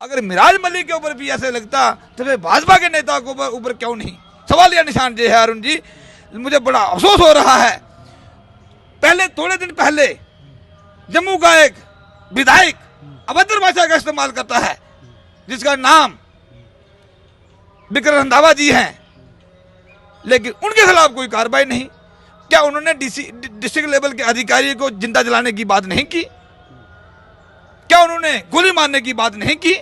अगर मिराज मलिक के ऊपर भी ऐसे लगता तो फिर भाजपा के नेता को ऊपर क्यों नहीं? सवाल या निशान जो है अरुण जी, मुझे बड़ा अफसोस हो रहा है। पहले थोड़े दिन पहले जम्मू का एक विधायक अभद्र भाषा का इस्तेमाल करता है, जिसका नाम विक्रम रंधावा जी हैं, लेकिन उनके खिलाफ कोई कार्रवाई नहीं। क्या उन्होंने डिस्ट्रिक्ट लेवल के अधिकारी को जिंदा जलाने की बात नहीं की? क्या उन्होंने गोली मारने की बात नहीं की?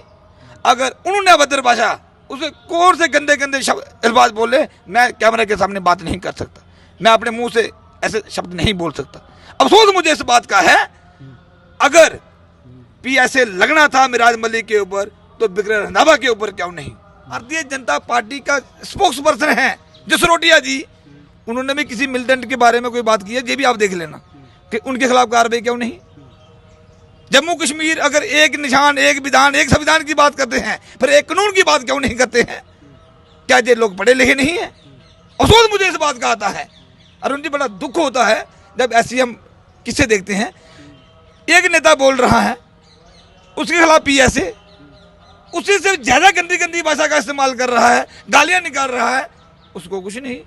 अगर उन्होंने अभद्र भाषा, उसे कौन से गंदे गंदे अल्फाज बोले, मैं कैमरे के सामने बात नहीं कर सकता, मैं अपने मुंह से ऐसे शब्द नहीं बोल सकता। अफसोस मुझे इस बात का है, अगर पीएसए लगना था मिराज मलिक के ऊपर तो विक्रम रंधावा के ऊपर क्यों नहीं? भारतीय जनता पार्टी का स्पोक्स पर्सन है जसरोटिया जी, उन्होंने भी किसी मिलिटेंट के बारे में कोई बात की है, ये भी आप देख लेना कि उनके खिलाफ कार्रवाई क्यों नहीं? जम्मू कश्मीर अगर एक निशान, एक विधान, एक संविधान की बात करते हैं, फिर एक कानून की बात क्यों नहीं करते हैं? क्या ये लोग पढ़े लिखे नहीं है? अफसोस मुझे इस बात का आता है अरुण जी, बड़ा दुख होता है जब ऐसी हम किस्से देखते हैं। एक नेता बोल रहा है, उसके खिलाफ पीएसए उसी से ज्यादा गंदी गंदी भाषा का इस्तेमाल कर रहा है, गालियां निकाल रहा है, उसको कुछ नहीं।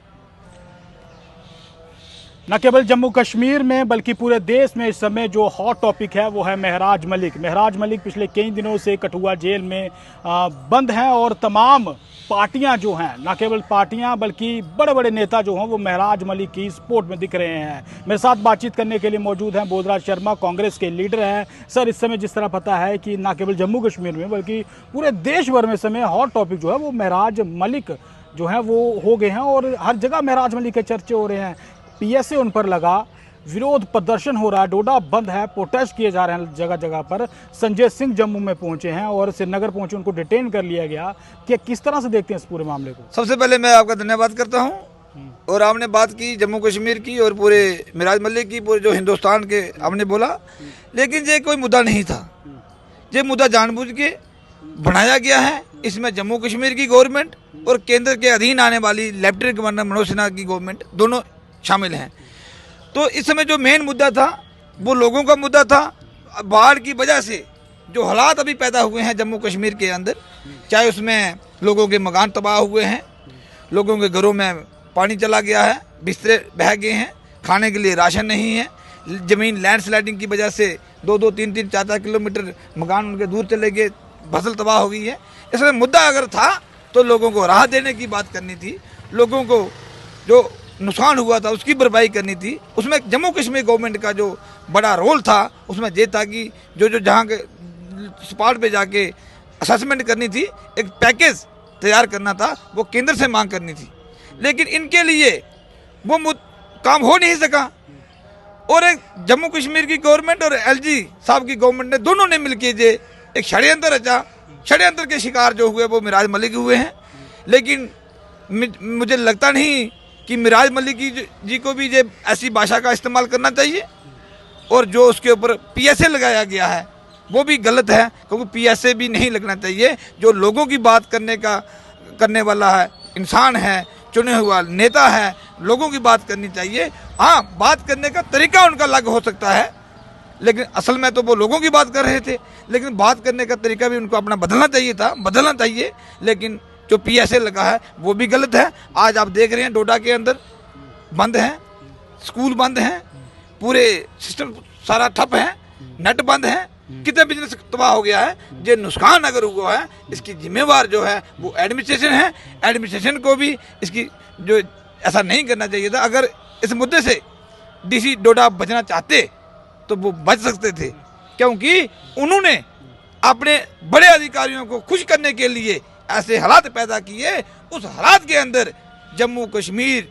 न केवल जम्मू कश्मीर में बल्कि पूरे देश में इस समय जो हॉट टॉपिक है वो है महराज मलिक। महराज मलिक पिछले कई दिनों से कठुआ जेल में बंद हैं और तमाम पार्टियां जो हैं, न केवल पार्टियां बल्कि बड़े बड़े नेता जो हैं वो महराज मलिक की सपोर्ट में दिख रहे हैं। मेरे साथ बातचीत करने के लिए मौजूद हैं बोधराज शर्मा, कांग्रेस के लीडर हैं। सर, इस समय जिस तरह पता है कि न केवल जम्मू कश्मीर में बल्कि पूरे देश भर में इस समय हॉट टॉपिक जो है वो महराज मलिक जो है वो हो गए हैं और हर जगह महराज मलिक के चर्चे हो रहे हैं। पीएसए उन पर लगा, विरोध प्रदर्शन हो रहा है, डोडा बंद है, प्रोटेस्ट किए जा रहे हैं जगह जगह पर। संजय सिंह जम्मू में पहुंचे हैं और श्रीनगर पहुंचे, उनको डिटेन कर लिया गया। कि किस तरह से देखते हैं इस पूरे मामले को? सबसे पहले मैं आपका धन्यवाद करता हूं। और आपने बात की जम्मू कश्मीर की और पूरे मिराज मलिक की, पूरे जो हिंदुस्तान के आपने बोला, लेकिन ये कोई मुद्दा नहीं था। ये मुद्दा जानबूझ के बनाया गया है। इसमें जम्मू कश्मीर की गवर्नमेंट और केंद्र के अधीन आने वाली लेफ्टिनेंट गवर्नर मनोज सिन्हा की गवर्नमेंट दोनों शामिल हैं। तो इस समय जो मेन मुद्दा था वो लोगों का मुद्दा था। बाढ़ की वजह से जो हालात अभी पैदा हुए हैं जम्मू कश्मीर के अंदर, चाहे उसमें लोगों के मकान तबाह हुए हैं, लोगों के घरों में पानी चला गया है, बिस्तरे बह गए हैं, खाने के लिए राशन नहीं है, ज़मीन लैंडस्लाइडिंग की वजह से 2-2, 3-3, 4-4 किलोमीटर मकान उनके दूर चले गए, फसल तबाह हो गई है। इसमें मुद्दा अगर था तो लोगों को राहत देने की बात करनी थी, लोगों को जो नुकसान हुआ था उसकी भरपाई करनी थी। उसमें जम्मू कश्मीर गवर्नमेंट का जो बड़ा रोल था उसमें ये था कि जो जहाँ के स्पॉट पे जाके असेसमेंट करनी थी, एक पैकेज तैयार करना था, वो केंद्र से मांग करनी थी। लेकिन इनके लिए वो काम हो नहीं सका और एक जम्मू कश्मीर की गवर्नमेंट और एलजी साहब की गवर्नमेंट ने दोनों ने मिलकर ये एक षड्यंत्र रचा। षड्यंत्र के शिकार जो हुए वो मिराज मलिक हुए हैं। लेकिन मुझे लगता नहीं कि मिराज मलिक जी को भी ये ऐसी भाषा का इस्तेमाल करना चाहिए, और जो उसके ऊपर पीएसए लगाया गया है वो भी गलत है, क्योंकि पीएसए भी नहीं लगना चाहिए। जो लोगों की बात करने वाला है, इंसान है, चुने हुआ नेता है, लोगों की बात करनी चाहिए। हाँ, बात करने का तरीका उनका अलग हो सकता है, लेकिन असल में तो वो लोगों की बात कर रहे थे, लेकिन बात करने का तरीका भी उनको अपना बदलना चाहिए। लेकिन जो पीएसए लगा है वो भी गलत है। आज आप देख रहे हैं डोडा के अंदर बंद है, स्कूल बंद हैं, पूरे सिस्टम सारा ठप है, नेट बंद है, कितने बिजनेस तबाह हो गया है। ये नुकसान अगर हुआ है इसकी जिम्मेवार जो है वो एडमिनिस्ट्रेशन है। एडमिनिस्ट्रेशन को भी इसकी जो ऐसा नहीं करना चाहिए था। अगर इस मुद्दे से डीसी डोडा बचना चाहते तो वो बच सकते थे, क्योंकि उन्होंने अपने बड़े अधिकारियों को खुश करने के लिए ऐसे हालात पैदा किए। उस हालात के अंदर जम्मू कश्मीर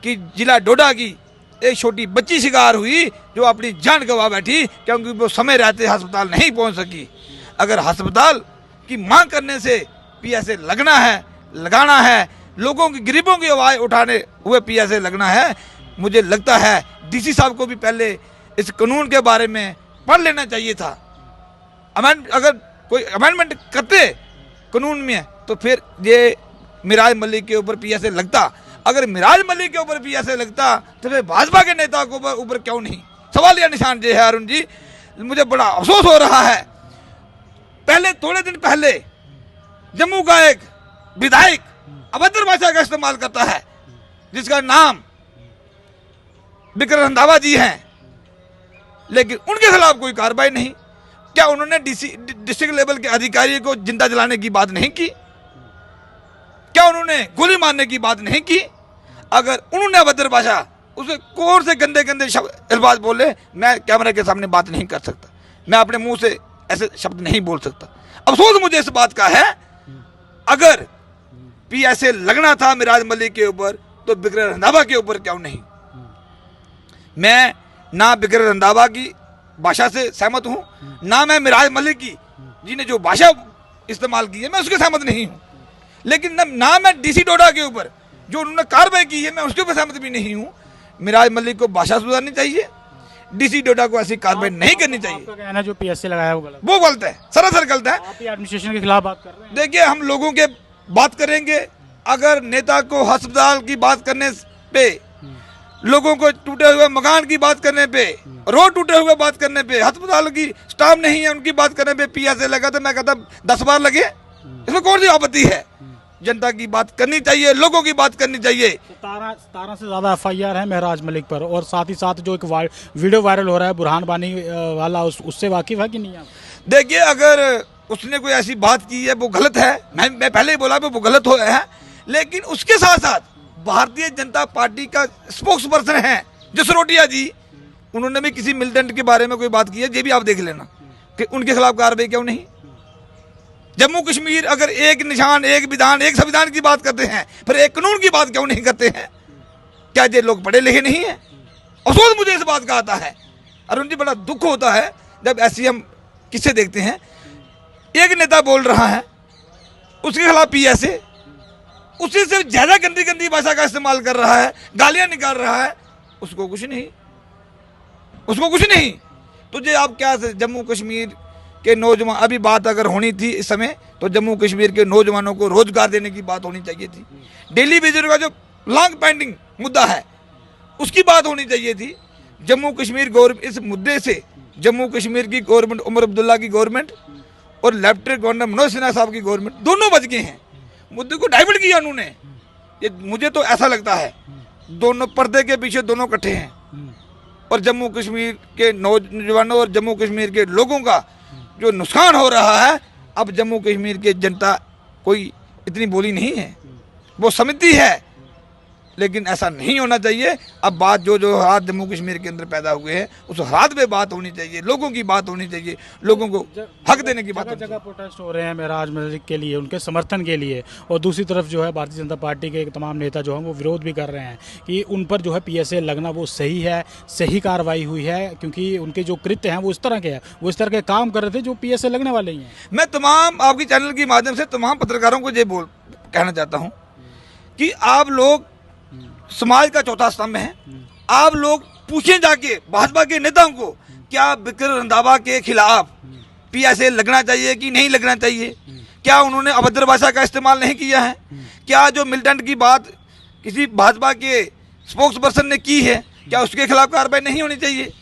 की जिला डोडा की एक छोटी बच्ची शिकार हुई जो अपनी जान गंवा बैठी, क्योंकि वो समय रहते अस्पताल नहीं पहुंच सकी। अगर अस्पताल की मांग करने से पीएसए लगाना है, लोगों की गरीबों की आवाज़ उठाने हुए पीएसए लगना है, मुझे लगता है डीसी साहब को भी पहले इस कानून के बारे में पढ़ लेना चाहिए था। अगर कोई अमेंडमेंट करते कानून में तो फिर ये मिराज मलिक के ऊपर पीएसए लगता। अगर मिराज मलिक के ऊपर पीएसए लगता तो फिर भाजपा के नेता को ऊपर क्यों नहीं? सवाल या निशान जो है अरुण जी, मुझे बड़ा अफसोस हो रहा है। पहले थोड़े दिन पहले जम्मू का एक विधायक अभद्र भाषा का इस्तेमाल करता है, जिसका नाम बिक्रम रंधावा जी हैं, लेकिन उनके खिलाफ कोई कार्रवाई नहीं। क्या उन्होंने डिस्ट्रिक्ट लेवल के अधिकारी को जिंदा जलाने की बात नहीं की? क्या उन्होंने गोली मारने की बात नहीं की? अगर उन्होंने अभद्र भाषा, उसे कौन से गंदे गंदे अल्फाज बोले, मैं कैमरे के सामने बात नहीं कर सकता, मैं अपने मुंह से ऐसे शब्द नहीं बोल सकता। अफसोस मुझे इस बात का है, अगर PSA लगना था मिराज मलिक के ऊपर तो बिक्रम रंधावा के ऊपर क्यों नहीं? मैं ना बिक्रम रंधावा की भाषा से सहमत हूं, ना मैं मिराज मलिक की जी ने जो भाषा इस्तेमाल की है मैं उसके सहमत नहीं हूं, लेकिन ना मैं DC डोडा के ऊपर जो उन्होंने कार्रवाई की है मैं उसके ऊपर सहमत भी नहीं हूं। मिराज मलिक को भाषा सुधारनी चाहिए, DC डोडा को ऐसी कार्रवाई नहीं करनी चाहिए। आपका कहना जो PSA लगाया वो गलत है, सरासर गलत है। आप एडमिनिस्ट्रेशन के खिलाफ बात कर रहे हैं। देखिए, हम लोगों के बात करेंगे, अगर नेता को अस्पताल की बात करने पे, लोगों को टूटे हुए मकान की बात करने पे, रोड टूटे हुए बात करने पे, अस्पताल की स्टाफ नहीं है उनकी बात करने पे PSA लगा, तो मैं कहता 10 बार लगे, इसमें कौन सी आपत्ति है? जनता की बात करनी चाहिए, लोगों की बात करनी चाहिए। 17 से ज्यादा FIR है महराज मलिक पर, और साथ ही साथ जो एक वीडियो वायरल हो रहा है बुरहान बानी वाला, उससे वाकिफ है कि नहीं आप? देखिए, अगर उसने कोई ऐसी बात की है वो गलत है, मैं पहले ही बोला वो गलत हो है, लेकिन उसके साथ साथ भारतीय जनता पार्टी का स्पोक्स पर्सन है जसरोटिया जी, उन्होंने भी किसी मिलिटेंट के बारे में कोई बात की है, ये भी आप देख लेना कि उनके खिलाफ कार्रवाई क्यों नहीं। जम्मू कश्मीर अगर एक निशान, एक विधान, एक संविधान की बात करते हैं, फिर एक कानून की बात क्यों नहीं करते हैं? क्या ये लोग पढ़े लिखे नहीं है? अफसोस मुझे इस बात का आता है, अरुण जी, बड़ा दुख होता है जब ऐसी हम किस्से देखते हैं। एक नेता बोल रहा है, उसके खिलाफ PSA, उसी से ज्यादा गंदी गंदी भाषा का इस्तेमाल कर रहा है, गालियां निकाल रहा है, उसको कुछ नहीं, उसको कुछ नहीं। तुझे आप क्या, जम्मू कश्मीर के नौजवान, अभी बात अगर होनी थी इस समय तो जम्मू कश्मीर के नौजवानों को रोजगार देने की बात होनी चाहिए थी। डेली वेजर का जो लॉन्ग पेंडिंग मुद्दा है उसकी बात होनी चाहिए थी। जम्मू कश्मीर गवर्नमेंट, इस मुद्दे से जम्मू कश्मीर की गवर्नमेंट, उमर अब्दुल्ला की गवर्नमेंट और लेफ्टिनेंट गवर्नर मनोज सिन्हा साहब की गवर्नमेंट दोनों बच गए हैं, मुद्दे को डाइवर्ट किया उन्होंने। ये मुझे तो ऐसा लगता है दोनों पर्दे के पीछे दोनों इकट्ठे हैं, और जम्मू कश्मीर के नौजवानों और जम्मू कश्मीर के लोगों का जो नुकसान हो रहा है, अब जम्मू कश्मीर की जनता कोई इतनी बोली नहीं है, वो समझती है, लेकिन ऐसा नहीं होना चाहिए। अब बात जो हालात जम्मू कश्मीर के अंदर पैदा हुए हैं उस हालात पे बात होनी चाहिए, लोगों की बात होनी चाहिए, लोगों को हक देने की बात। जगह प्रोटेस्ट हो रहे हैं महराज मलिक के लिए, उनके समर्थन के लिए, और दूसरी तरफ जो है भारतीय जनता पार्टी के तमाम नेता जो हैं वो विरोध भी कर रहे हैं कि उन पर जो है PSA लगना वो सही है, सही कार्रवाई हुई है, क्योंकि उनके जो कृत्य हैं वो इस तरह के हैं, वो इस तरह के काम कर रहे थे जो PSA लगने वाले ही हैं। मैं तमाम आपकी चैनल के माध्यम से तमाम पत्रकारों को ये कहना चाहता हूँ कि आप लोग समाज का चौथा स्तंभ है, आप लोग पूछें जाके भाजपा के नेताओं को, क्या बिक्रम रंधावा के खिलाफ PSA लगना चाहिए कि नहीं लगना चाहिए? क्या उन्होंने अभद्र भाषा का इस्तेमाल नहीं किया है? क्या जो मिलिटेंट की बात किसी भाजपा के स्पोक्स पर्सन ने की है, क्या उसके खिलाफ कार्रवाई नहीं होनी चाहिए?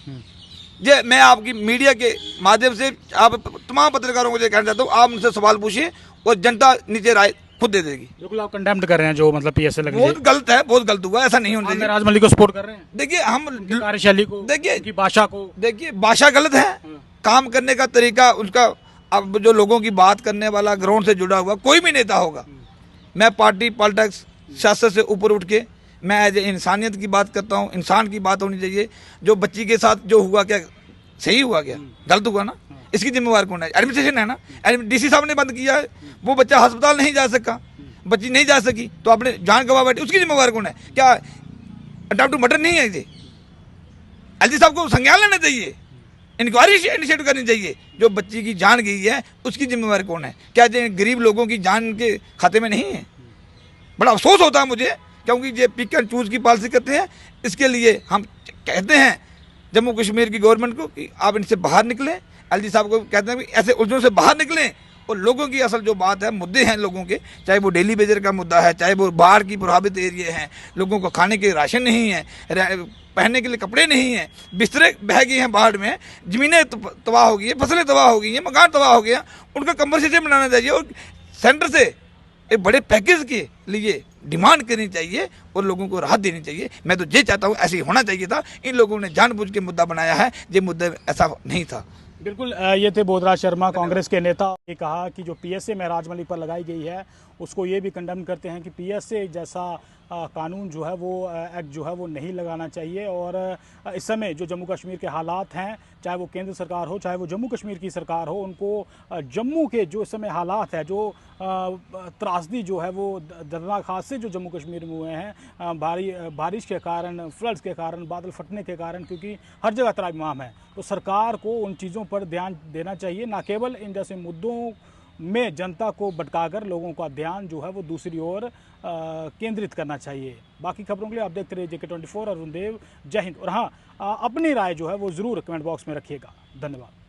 ये मैं आपकी मीडिया के माध्यम से आप तमाम पत्रकारों को ये कहना चाहता हूँ, आप उनसे सवाल पूछिए और जनता नीचे राय खुद दे देगी। बिल्कुल, आप कंडेम्ड कर रहे हैं जो मतलब PSA लगे, बहुत गलत है, बहुत गलत हुआ, ऐसा नहीं होना चाहिए। महराज मलिक को सपोर्ट कर रहे हैं। देखिए, हम कार्यशैली को, देखिए की भाषा को, देखिए भाषा गलत है, काम करने का तरीका उसका, अब जो लोगों की बात करने वाला ग्राउंड से जुड़ा हुआ कोई भी नेता होगा, मैं पार्टी पॉलिटिक्स सियासत से ऊपर उठ के मैं एज ए इंसानियत की बात करता हूँ, इंसान की बात होनी चाहिए। जो बच्ची के साथ जो हुआ, क्या सही हुआ, क्या गलत हुआ ना? इसकी जिम्मेवार कौन है? एडमिनिस्ट्रेशन है ना। DC साहब ने बंद किया है, वो बच्चा अस्पताल नहीं जा सका, बच्ची नहीं जा सकी तो आपने जान गवा बैठी, उसकी जिम्मेवार कौन है? क्या अटेम्प्ट टू मर्डर नहीं है? ये LG साहब को संज्ञान लेना चाहिए, इंक्वायरी इनिशिएट करनी चाहिए। जो बच्ची की जान गई है उसकी जिम्मेवार कौन है? क्या ये गरीब लोगों की जान के खाते में नहीं है? बड़ा अफसोस होता है मुझे, क्योंकि ये पिक एंड चूज की पॉलिसी करते हैं। इसके लिए हम कहते हैं जम्मू कश्मीर की गवर्नमेंट को कि आप इनसे बाहर निकलें। LG साहब को कहते हैं कि ऐसे उलझनों से बाहर निकलें और लोगों की असल जो बात है, मुद्दे हैं लोगों के, चाहे वो डेली बेजर का मुद्दा है, चाहे वो बाढ़ की प्रभावित एरिया हैं, लोगों को खाने के राशन नहीं है, पहनने के लिए कपड़े नहीं हैं, बिस्तरे बह गए हैं बाढ़ में, ज़मीनें तबाह हो गई हैं, फसलें तबाह हो गई हैं, मकान तबाह हो गए हैं, उनका कंपनसेशन बनाना चाहिए और सेंटर से एक बड़े पैकेज के लिए डिमांड करनी चाहिए और लोगों को राहत देनी चाहिए। मैं तो ये चाहता हूँ ऐसे ही होना चाहिए था। इन लोगों ने जानबूझ के मुद्दा बनाया है, ये मुद्दा ऐसा नहीं था। बिल्कुल, ये थे बोधराज शर्मा, कांग्रेस के नेता। ये कहा कि जो पीएसए महराज मलिक पर लगाई गई है उसको ये भी कंडेम करते हैं कि पीएसए जैसा कानून जो है वो एक्ट जो है वो नहीं लगाना चाहिए। और इस समय जो जम्मू कश्मीर के हालात हैं, चाहे वो केंद्र सरकार हो चाहे वो जम्मू कश्मीर की सरकार हो, उनको जम्मू के जो इस समय हालात है, जो त्रासदी जो है वो दर्दनाक हादसे जो जम्मू कश्मीर में हुए हैं, बारिश के कारण, फ्लड्स के कारण, बादल फटने के कारण, क्योंकि हर जगह त्राहिमाम है, तो सरकार को उन चीज़ों पर ध्यान देना चाहिए, ना केवल इन जैसे मुद्दों में जनता को भटकाकर लोगों का ध्यान जो है वो दूसरी ओर केंद्रित करना चाहिए। बाकी खबरों के लिए आप देखते रहिए JK24 और अरुण देव। जय हिंद। और हाँ, अपनी राय जो है वो ज़रूर कमेंट बॉक्स में रखिएगा। धन्यवाद।